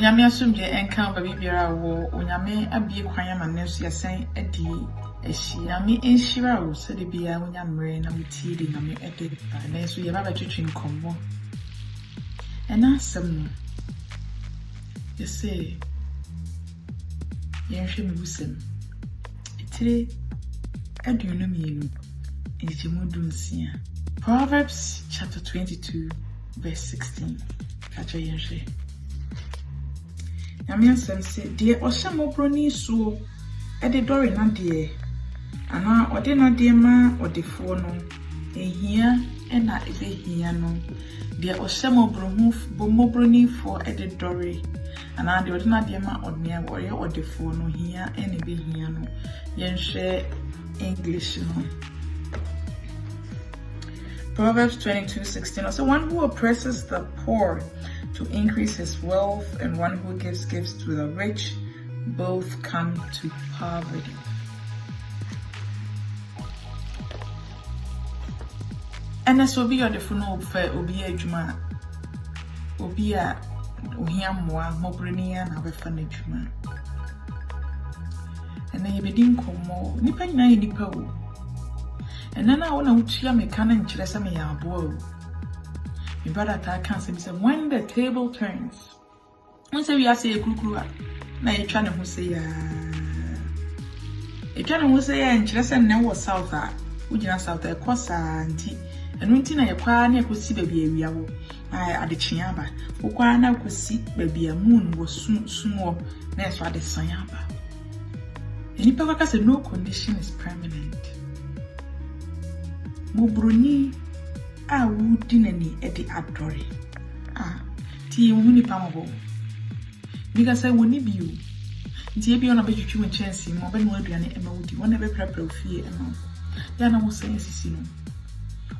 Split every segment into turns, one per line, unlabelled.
Onyame asomdwe enka baby biara wo onyame abie kwan ma nesu yasan edi nyame enhira wo so de bia onyamre na mutie de nyame ede ba nesu ye baba twetwe nkombo ena asem no ye say ye hwe me busem etire aduonu mienu enjimu dunsia Proverbs chapter 22 verse 16 kacho ye hwe Yamian sense dear Oshamobroni so ede dori na dear ana ode na dear ma ode fono ehia ena ebe hia no dear Oshamobroni for ede dori ana de ode na dear ma ode ore ode fono hia ena ebe hia no yenhwe English no Proverbs 22:16 also one who oppresses the poor to increase his wealth and one who gives gifts to the rich both come to poverty. And as will be on the funeral fair will be a juma will be a uhiamwa mobrenia and have a funny juma. And then you begin como nipa na nipa wo. And then I want to utia me kana nchiresa me ya abo. My brother can't say when the table turns. When say we are say a kukura, na you trying to say you trying to say and just and now south that we just south there kosa anti and unti na yakwa na yakosi baby area wo ade chiaba okwa na yakosi baby moon was sumo na so ade sanyaba enipa kwaka say no condition is permanent Mobroni a wudi nani edi adore ti wuni pamabo biga say woni biu nti ebi ona betwitwi wo chance mo be no aduane ema wudi wona be prapra ofie ema ya na wo say sisi no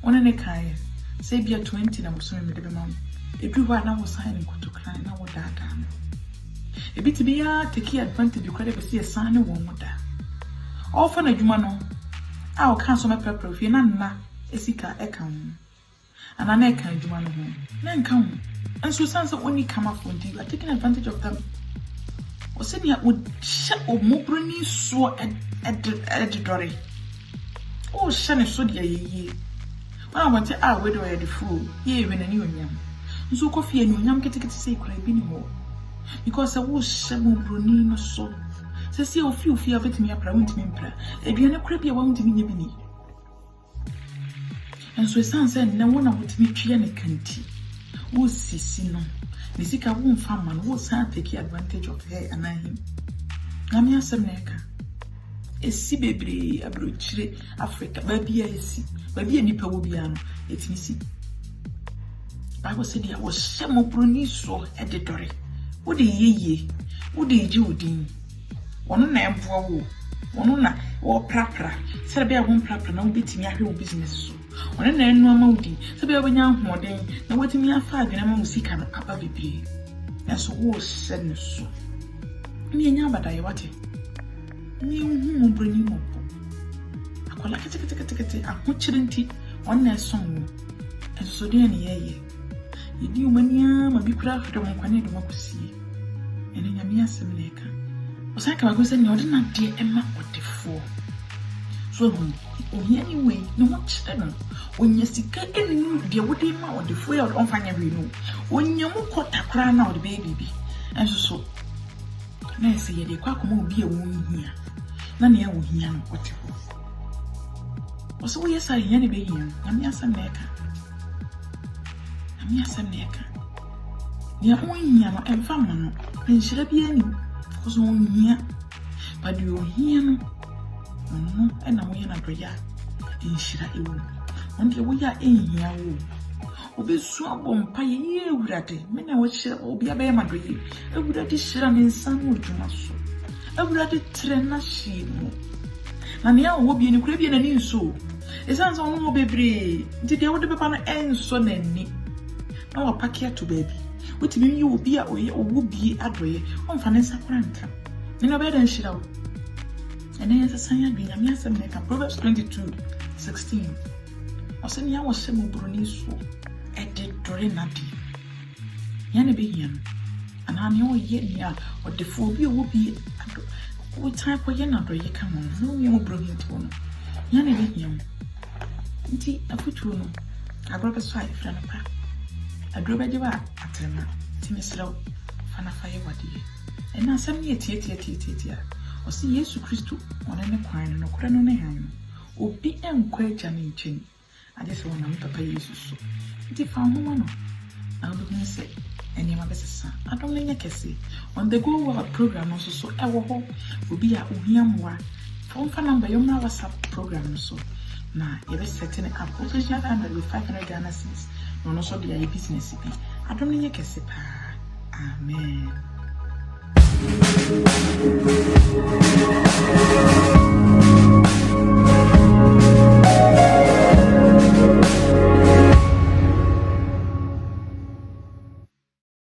wona ne kai say bia 20 na muso me de be ma edu ho na wo sign nkotokran na wo dada no ebi ti bia take advantage kwade be say san ne wo moda ofa na dwuma no a o kan so me prapra ofie na nna esika ekan Anana can do one home. Then come. And so sounds only come up from you are taking advantage of them. Or sitting here would shut or mobroni so at the dory. Oh, Shannon, so dear ye. Well, I want to out whether I had the fool, ye even a new yam. So coffee and yam get to say crab anymore. Because I was Shamobroni no so. Says you few fear of it me up, I won't mean prayer. If you're not crabby, I won't mean you. And so sounds said no one would meet you and a canty. Who sissy no? Nisika won't farm man will take advantage of her and him. Namia Samneka. A sea baby, a brooch, Africa, baby, I see. Baby, any perubiano, it's missy. I was said I was Shamobroni so editory. What do ye? What did you do? One name for one or prapra. Said I won't prapra no bit me a business so. One and then no moody, so be a young more day, now what me a father and a musica no papa be. And so was said so. Me and Yabba Diawati. Me whom bring you up. I call like a ticket, a much one night song. And so dear ye. You do mania, my big craft from one democracy. And in a mere seminator. Was I come and you're not dear Emma or the four. So, anyway, no much then. When you see any dear would him out the foil on fine every no. When you caught a crown out the baby. And so, Nancy, the quack won't be a woman here. None here will hear what you will. So, yes, I any be here. I'm your son necker. I'm your son necker. Near one here and family, and should be any. Was on here, but you hear no. And now we are not prayer in Shira. On the way are in here. Obi swab on pie ye would at it. Men I watch or be a bear madrid. I would at this Shiran in some wood to my soul. I would at it trena she. And now will be in a Caribbean and in so. It sounds on more baby. Did they would be upon an end so nanny? Now a pack here to baby. What mean you will be away or will be at way on Vanessa Pranta. In a bed and shit out. And then as a sign of being a mere Proverbs 22:16. Or send ya was Shamobroni so. I did Dorinati. Yanna be him. and I know yet or the phobia will be what type of yen or you come on, no, you bring it on. Yan a young. Indeed, a foot I grab a swipe, friend. I drove a diva at them, Timmy Slow, Fanafire, what do you? And now some year tia, or see Yesu Christu on any quine no crown on a hand, or be quite jamming chin. I just want to papa Jesus. It found woman. I'll be say, and your mother's son. I don't mean I can say. On the go our program also so our hope will be a Uhiamwa. Phone for number your WhatsApp program so. Now, you're setting it up. Also, you have with 500 Ghana cents. No, so be a business. I don't mean I can say, Amen.